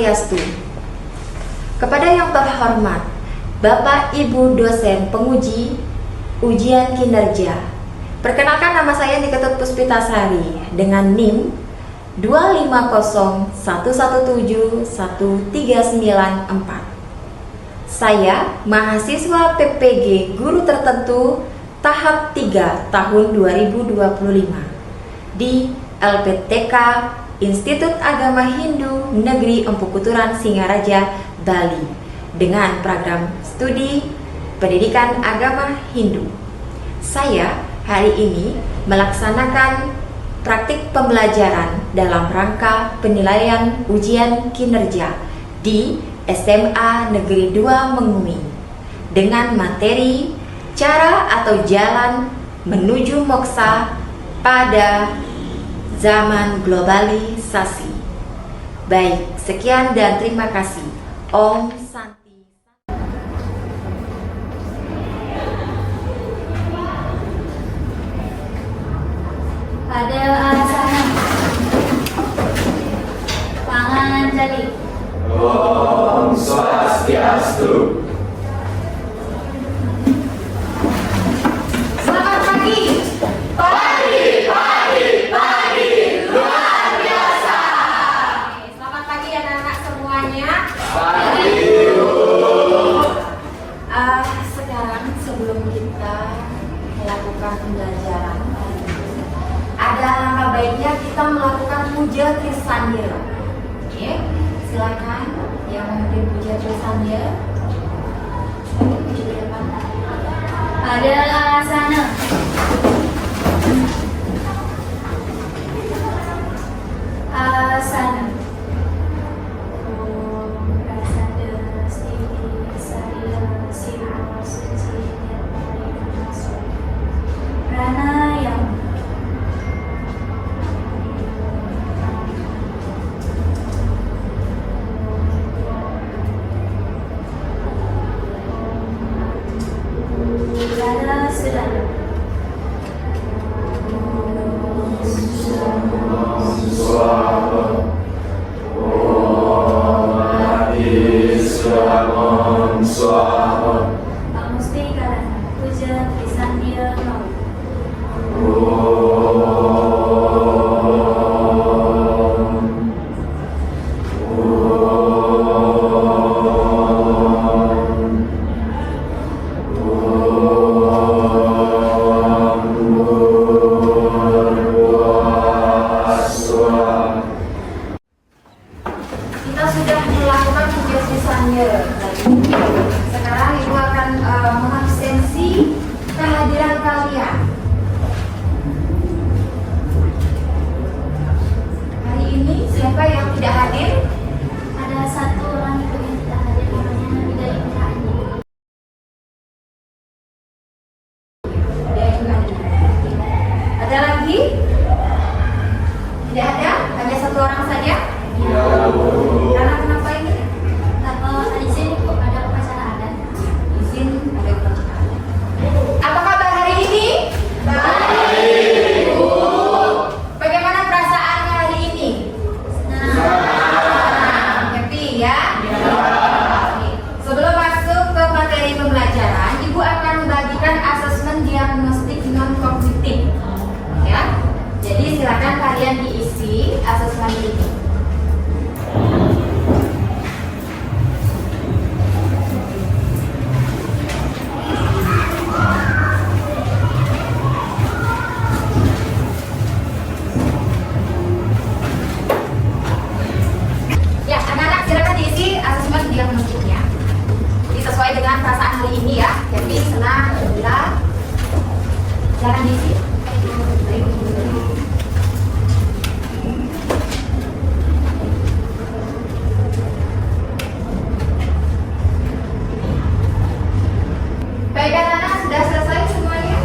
Swastiastu. Kepada yang terhormat Bapak Ibu dosen penguji ujian kinerja, perkenalkan nama saya Niketut Puspitasari dengan NIM 25011713994. Saya mahasiswa PPG Guru Tertentu tahap 3 tahun 2025 di LPTK Institut Agama Hindu Negeri Empu Kuturan Singaraja, Bali dengan program studi Pendidikan Agama Hindu. Saya hari ini melaksanakan praktik pembelajaran dalam rangka penilaian ujian kinerja di SMA Negeri 2 Mengumi dengan materi cara atau jalan menuju moksa pada zaman globalisasi. Baik, sekian dan terima kasih. Om Santi. Pada asana tangan jari. Om Swastiastu. Selamat pagi. Pagi luar biasa. Selamat pagi anak-anak semuanya. Pagi. Sekarang sebelum kita melakukan pembelajaran, ada langkah baiknya kita melakukan puja Trisandira. Oke, silakan yang memimpin puja Trisandira. Maju ke depan. Pada asana asana. Om Prasada Stiti Saria Siva Suci Pranayama. Udara sedang. Swaha. Om Adi Swaha. Swaha. Pamusti karana puja Trisandira mau. Kita sudah melakukan puja Trisandira. Sekarang Ibu akan mengabsensi kehadiran kalian. Hari ini siapa yang tidak hadir? Ada satu orang itu yang tidak hadir, namanya Nabila Ibrahim. Ada yang tidak hadir. Ada lagi? Tidak ada? Hanya satu orang saja? Ya Bu. Karena kenapa ini? Di sini kok ada upacara adat. Izin ada upacara. Apa kabar hari ini? Baik Bu. Bagaimana perasaannya hari ini? Nah, Happy ya? Oke. Sebelum masuk ke materi pembelajaran, Ibu akan membagikan asesmen diagnostik non kognitif. Ya. Jadi silakan kalian diisi asesmen ini. Ya, anak-anak silakan diisi asesmen diagnostiknya. Jadi sesuai dengan perasaan hari ini ya. Happy, senang, gembira. Silakan diisi. Baik anak-anak, sudah selesai semuanya?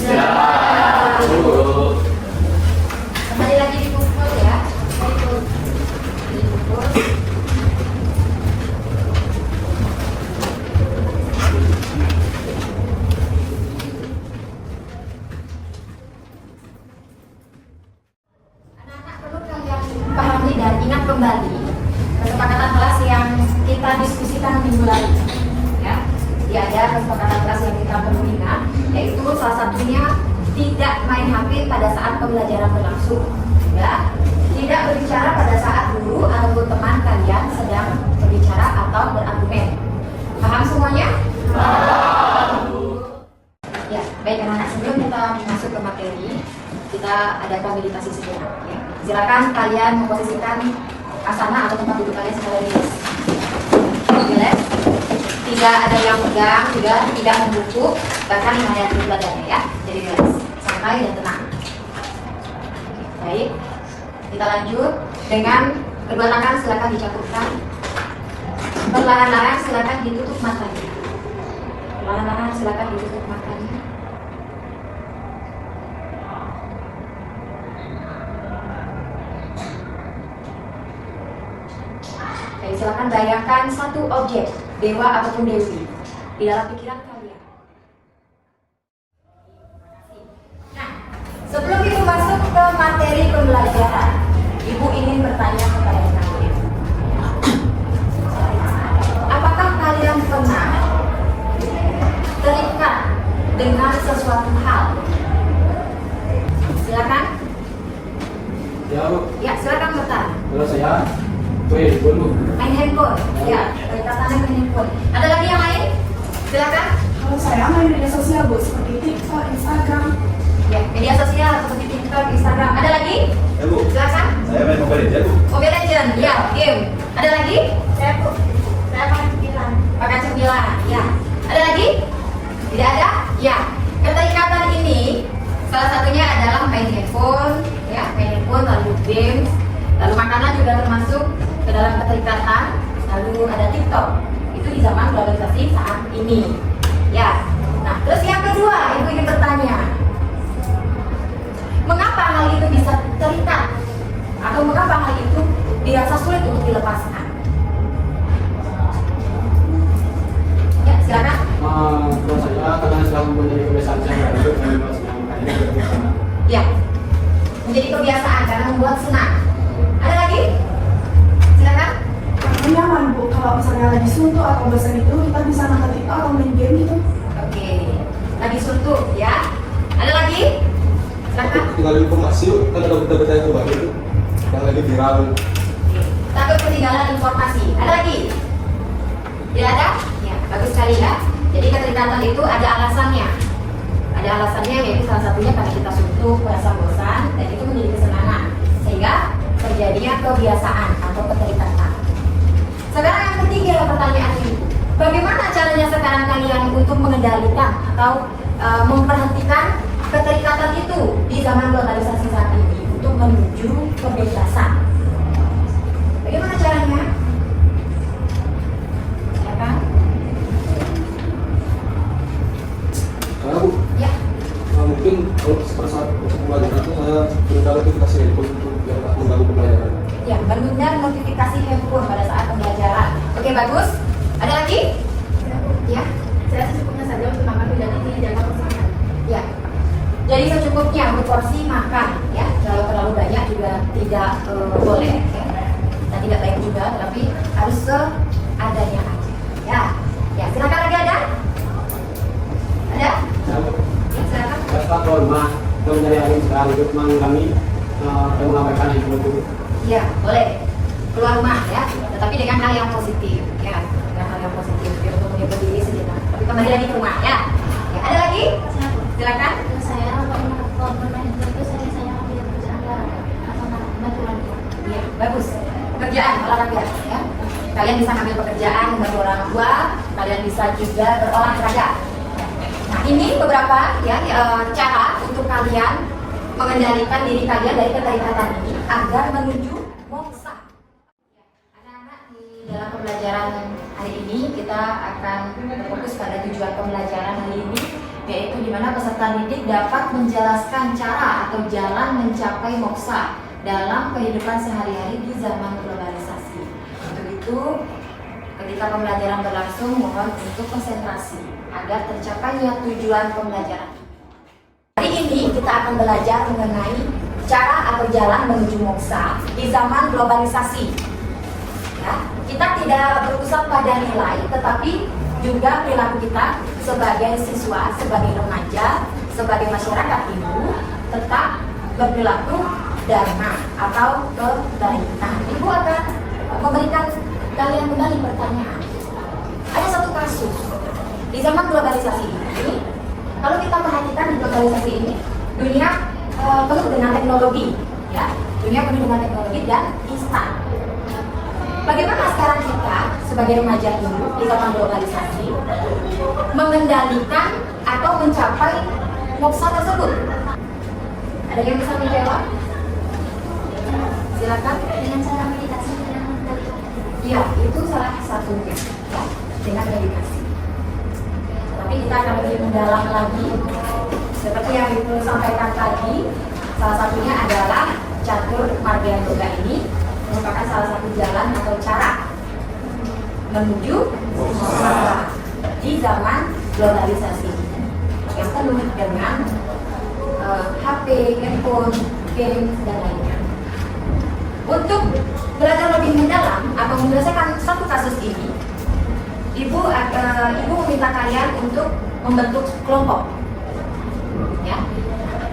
Ya Bu. Kembali lagi dipukul ya. Dipukul. Anak-anak perlu kalian pahami dan ingat kembali kesepakatan salah satunya tidak main HP pada saat pembelajaran berlangsung, ya. Tidak berbicara pada saat guru atau teman kalian sedang berbicara atau berargumen. Paham semuanya? Ya, baik anak-anak, sebelum kita masuk ke materi, kita adakan meditasi sejenak. Ya. Silakan kalian memposisikan asana atau tempat duduk kalian secara rileks. Rileks. Tidak ada yang pegang, juga tidak membungkuk, bahkan menghayati badannya ya. Jadi rileks, santai dan tenang. Baik, kita lanjut dengan kedua tangan silakan dicampurkan. Perlahan-lahan silakan ditutup matanya. Perlahan-lahan silakan ditutup matanya. Oke, silakan bayangkan satu objek, dewa ataupun dewi, di dalam pikiran kalian. Nah, sebelum ibu masuk ke materi pembelajaran, ibu ingin bertanya kepada kalian. Apakah kalian pernah terikat dengan sesuatu hal? Silakan. Ya, Bu. Ya, silakan bertanya. Kalau saya handphone, Bu. Main handphone. Ya, terikatannya main handphone. Ada lagi yang lain? Silakan. Kalau saya main media sosial, Bu, seperti TikTok, Instagram. Ya, media sosial seperti TikTok, Instagram. Ada lagi? Ya Bu, Silakan. saya main Mobile Legends. Mobile Legends, ya, game. Ada lagi? Saya pakai cemilan. Pakai cemilan, ya. Ada lagi? Tidak ada? Ya. Keterikatan ini salah satunya adalah main handphone, ya, main handphone, lalu games, lalu makanan juga termasuk ke dalam keterikatan. Lalu ada TikTok. Itu di zaman globalisasi saat ini. Ya. Nah, terus yang kedua, ibu ingin bertanya. Mengapa hal itu bisa terikat? Atau mengapa hal itu dirasa sulit untuk dilepaskan? Ya, silakan. Kalau saya karena selama menjadi kebiasaan saya hidup dan makanya kebiasaan. Ya, menjadi kebiasaan karena membuat senang. Ada lagi? Silakan. Karena nyaman, Bu, kalau misalnya lagi suntuk atau bosan itu, kita bisa nonton TikTok atau main game gitu. Oke, lagi suntuk ya. Ada lagi? Silakan. Tinggal informasi kan ada berita-berita yang terbaru itu yang lagi viral. Oke. Takut ketinggalan informasi. Ada lagi? Tidak ada? Ya, bagus sekali ya. Jadi keterikatan itu ada alasannya. Ada alasannya, yaitu salah satunya karena kita suntuk, merasa bosan, dan itu menjadi kesenangan, sehingga terjadinya kebiasaan atau keterikatan. Sekarang yang ketiga pertanyaan ibu, bagaimana caranya sekarang kalian untuk mengendalikan atau memperhentikan keterikatan itu di zaman globalisasi saat ini untuk menuju kebebasan? Bagaimana caranya? Silakan. Karena Bu, Ya. mungkin kalau pada saat pembelajaran itu saya menunda notifikasi handphone untuk biar tak mengganggu pembelajaran. Ya, menunda notifikasi handphone pada saat pembelajaran. Oke, bagus. Ada lagi? Ya. Saya secukupnya saja untuk makan, tidak dijaga pasangan. Ya. Jadi secukupnya untuk porsi makan, ya. Kalau terlalu banyak juga tidak boleh, ya. Dan tidak baik juga, tapi harus seadanya aja. Ya. Ya, silakan lagi ada? Ada? Ya, Bu. Ya, silakan. Setelah keluar rumah, kita mencari angin sekarang hidup kami dan mengabaikan handphone itu. Ya, boleh. Keluar rumah ya, tetapi dengan hal yang positif, ya. Dengan hal yang positif, biar untuk menghibur diri sejenak. Tapi kembali lagi ke rumah, ya. Ya, ada lagi? Silakan. Kalau saya kalau bermain itu saya ambil pekerjaan atau bantu orang tua. Iya, bagus. Pekerjaan olahraga ya. Kalian bisa ambil pekerjaan bantu orang tua, kalian bisa juga berolahraga. Nah, ini beberapa ya cara untuk kalian mengendalikan diri kalian dari keterikatan ini agar menuju moksa. Anak-anak, di dalam pembelajaran hari ini kita akan berfokus pada tujuan pembelajaran hari ini, yaitu di mana peserta didik dapat menjelaskan cara atau jalan mencapai moksa dalam kehidupan sehari-hari di zaman globalisasi. Untuk itu, ketika pembelajaran berlangsung, mohon untuk konsentrasi agar tercapainya tujuan pembelajaran. Hari ini kita akan belajar mengenai cara atau jalan menuju moksa di zaman globalisasi. Ya, kita tidak berpusat pada nilai, tetapi juga perilaku kita sebagai siswa, sebagai remaja, sebagai masyarakat Ibu tetap berperilaku dharma atau kebaikan. Ibu akan memberikan kalian kembali pertanyaan. Ada satu kasus di zaman globalisasi ini. Kalau kita perhatikan di globalisasi ini, dunia penuh dengan teknologi, ya, dunia penuh dengan teknologi dan instan. Bagaimana sekarang kita sebagai remaja Ibu di zaman globalisasi mengendalikan atau mencapai moksa tersebut? Ada yang bisa menjawab? Silakan. Dengan cara meditasi dan mengendalikan. Ya, itu salah satunya, ya, dengan meditasi. Tapi kita akan lebih mendalam lagi, seperti yang Ibu sampaikan tadi. Salah satunya adalah catur marga yoga ini merupakan salah satu jalan atau cara menuju moksa di zaman globalisasi yang penuh dengan HP, handphone, game, dan lainnya. Untuk belajar lebih mendalam atau menyelesaikan satu kasus ini, Ibu meminta kalian untuk membentuk kelompok. Ya,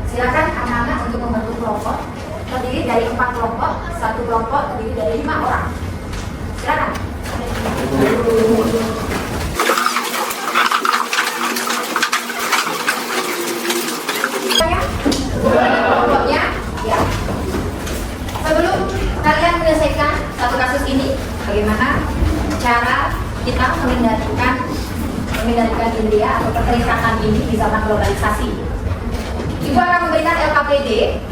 silakan anak-anak untuk membentuk kelompok terdiri dari 4 kelompok, satu kelompok terdiri dari 5 orang. Silakan. Kelompoknya, ya. Sebelum kalian menyelesaikan satu kasus ini, bagaimana cara kita mengendalikan indria atau keterikatan ini di zaman globalisasi? Ibu akan memberikan LKPD.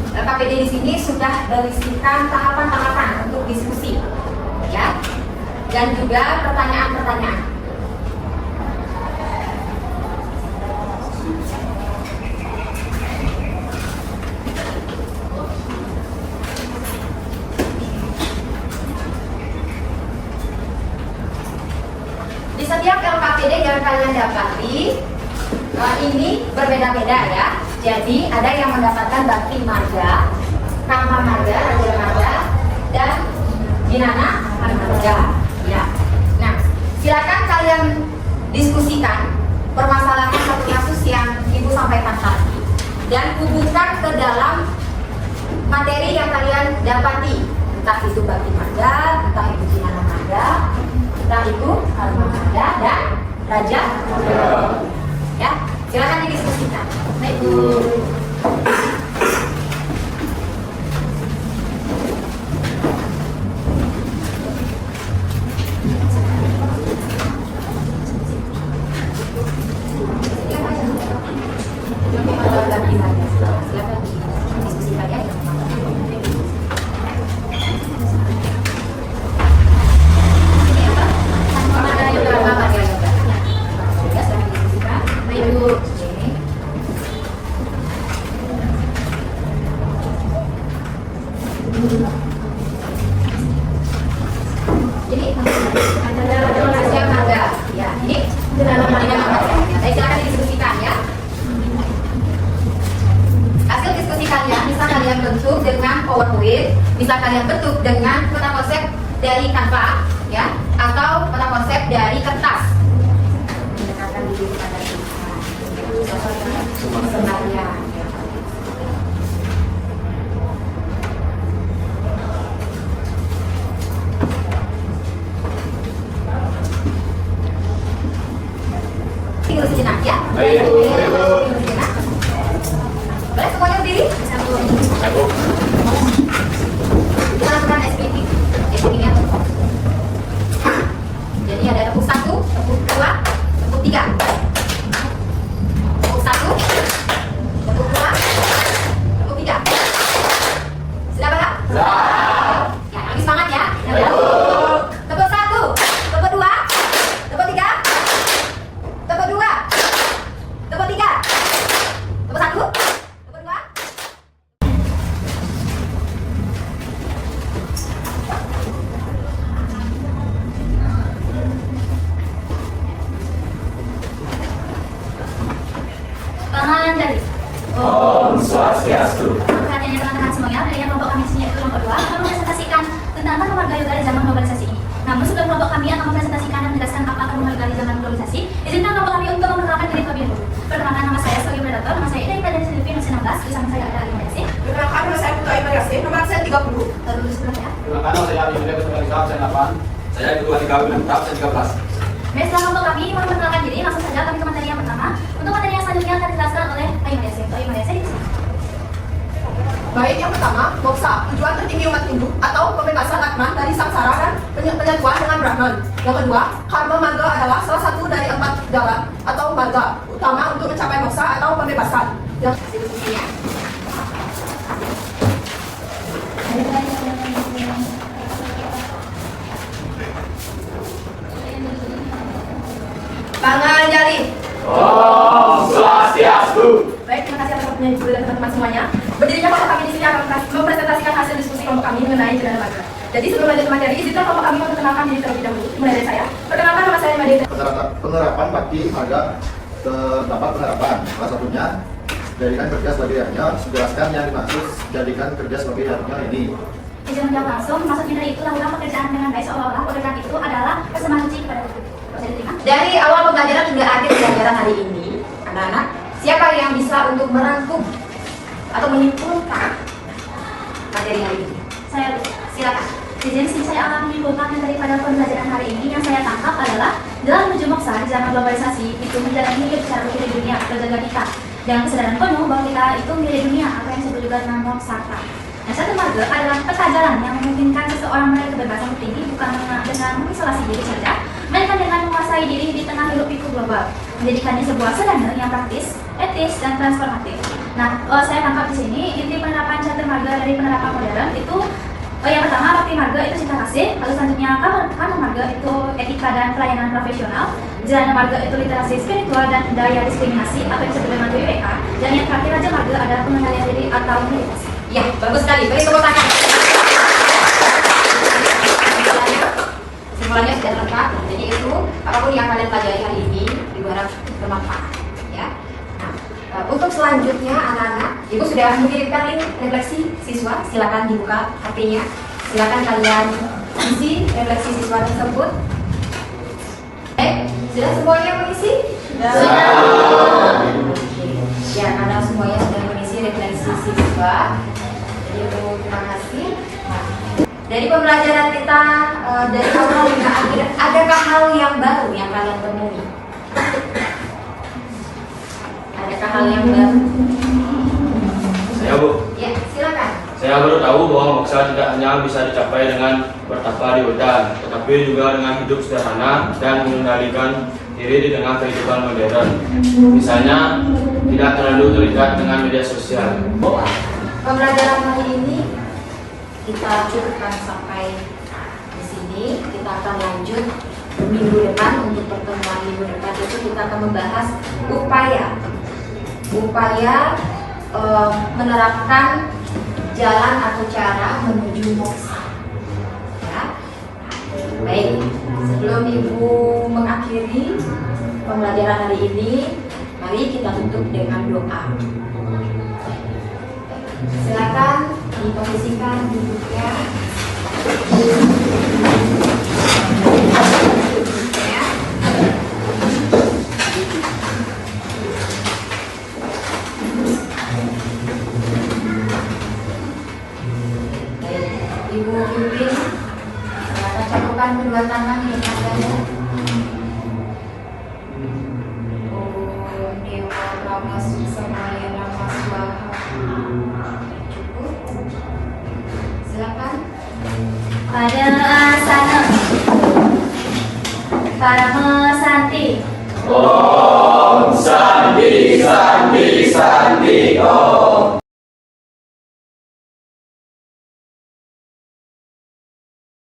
LKPD di sini sudah berisikan tahapan-tahapan untuk diskusi, ya, dan juga pertanyaan-pertanyaan. Di setiap LKPD yang kalian dapati ini berbeda-beda, ya. Jadi ada yang mendapatkan bakti marga, karma marga, raja marga, dan jinana marga. Ya. Nah, silakan kalian diskusikan permasalahan satu kasus yang Ibu sampaikan tadi dan hubungkan ke dalam materi yang kalian dapati, entah itu bakti marga, entah itu jinana marga, entah itu karma marga dan raja marga. Ya, silakan didiskusikan. Baik, Bu. Silakan didiskusikan, ya. Ini apa? Marga yoga, marga yoga. Ya, silakan didiskusikan. Baik, Bu. Jadi ada rahasia marga, ya. Ini dalam marga marga. Saya silakan didiskusikan, ya. Hasil diskusi kalian bisa kalian bentuk dengan PowerPoint, bisa kalian bentuk dengan peta konsep dari Canva, ya, atau peta konsep dari kertas. Mendekatkan diri kepada Tuhan. Sembahyang. Tinggal sejenak, ya. Baik, Bu. Baik, Bu. Sejenak. Boleh semuanya berdiri? Satu. Kita lakukan SPT. SPT-nya tepuk. Jadi ada tepuk 1, tepuk 2, tepuk 3. Tepuk 1, tepuk 2, tepuk 3. Sudah, Pak? Sudah. Ya, lagi semangat, ya. Tepuk 1, tepuk 2, tepuk 3, tepuk 2, tepuk 3, tepuk 1. Om Swastiastu. Perhatiannya teman-teman semuanya, dari kelompok kami di sini yaitu kelompok 2 akan mempresentasikan tentang apa marga yoga di zaman globalisasi ini. Namun sebelum kelompok kami akan mempresentasikan dan menjelaskan apa marga yoga di zaman globalisasi, izinkan kelompok kami untuk memperkenalkan diri terlebih dahulu. Perkenalkan, nama saya sebagai moderator, nama saya Ida bersama saya ada Imam Yasin. Perkenalkan, nama saya Putra Imam Yasin, nomor absen 30. Terus sebenarnya. Perkenalkan, saya Abi Mulia Ketua Nikah, saya 8. Saya Ketua Nikah Abdul saya 13. Baik, setelah kelompok kami memperkenalkan diri, langsung saja kami ke materi yang pertama. Untuk materi yang selanjutnya akan dijelaskan oleh Imam Yasin. Imam Yasin di sini. Baik, yang pertama, moksa, tujuan tertinggi umat Hindu atau pembebasan Atman dari samsara dan penyatuan dengan Brahman. Yang kedua, karma marga adalah salah satu dari 4 jalan atau marga utama untuk mencapai moksa atau pembebasan. Yang Diskusinya. Panganjali. Om Swastiastu. baik, terima kasih atas waktunya Ibu dan teman-teman semuanya. Berdirinya kelompok kami di sini akan mempresentasikan hasil diskusi kelompok kami mengenai jendela marga. Jadi sebelum lanjut ke materi, izinkan kelompok kami memperkenalkan diri terlebih dahulu. Mulai dari saya. Perkenalkan, nama saya Madita. Penerapan bakti marga terdapat penerapan. Salah satunya jadikan kerja sebagai harinya. Jelaskan yang dimaksud jadikan kerja sebagai harinya ini. Izin menjawab langsung, maksudnya dari itu lakukan pekerjaan dengan baik seolah-olah pekerjaan itu adalah persembahan suci kepada Tuhan. Bisa diterima? Dari awal pembelajaran hingga akhir pembelajaran hari ini, anak-anak, siapa yang bisa untuk merangkum atau menyimpulkan materi hari ini? Saya Silakan. izin sih saya akan menyimpulkan daripada pembelajaran hari ini yang saya tangkap adalah dalam menuju moksa di zaman globalisasi itu menjalani hidup secara berbeda di dunia terjaga kita dengan kesadaran penuh bahwa kita itu milik dunia apa yang disebut juga dengan moksata. Nah, satu marga adalah peta jalan yang memungkinkan seseorang meraih kebebasan tertinggi bukan dengan mengisolasi diri saja, melainkan dengan menguasai diri di tengah hiruk pikuk global, menjadikannya sebuah sadana yang praktis, etis, dan transformatif. Nah, saya tangkap di sini inti penerapan catur marga dari penerapan modern itu yang pertama bakti marga itu cinta kasih, lalu selanjutnya karma marga itu etika dan pelayanan profesional, jana marga itu literasi spiritual dan daya diskriminasi atau yang disebut dengan WWK, dan yang terakhir raja marga adalah pengendalian diri atau meditasi. Ya, bagus sekali. Beri tepuk tangan. Kesimpulannya sudah lengkap. Jadi itu apapun yang kalian pelajari hari ini diharap bermanfaat. Ya. Nah, untuk selanjutnya anak-anak, Ibu sudah mengirimkan link refleksi siswa. Silakan dibuka HP-nya. Silakan kalian isi refleksi siswa tersebut. Sudah semuanya mengisi? Sudah. Ya, karena semuanya sudah mengisi refleksi siswa. Jadi terima kasih. Nah, dari pembelajaran kita dari awal hingga akhir, adakah hal yang baru yang kalian temui? Adakah hal yang baru? Saya Bu. Ya, silakan. Saya baru tahu bahwa moksa tidak hanya bisa dicapai dengan bertapa di hutan, tetapi juga dengan hidup sederhana dan mengendalikan diri di tengah kehidupan modern. Misalnya, tidak terlalu terikat dengan media sosial. Pembelajaran hari ini kita cukupkan sampai di sini. Kita akan lanjut minggu depan. Untuk pertemuan minggu depan itu kita akan membahas upaya menerapkan jalan atau cara menuju moksa. Ya. Baik, sebelum Ibu mengakhiri pembelajaran hari ini, mari kita tutup dengan doa. Silakan diposisikan duduknya. Ya. Ibu pimpin, silakan cangkupkan kedua tangan di depan dada. Om Dewa Brahma Susamaya Nama Swaha. Cukup. Silakan. Pada asana Parama Santi. Om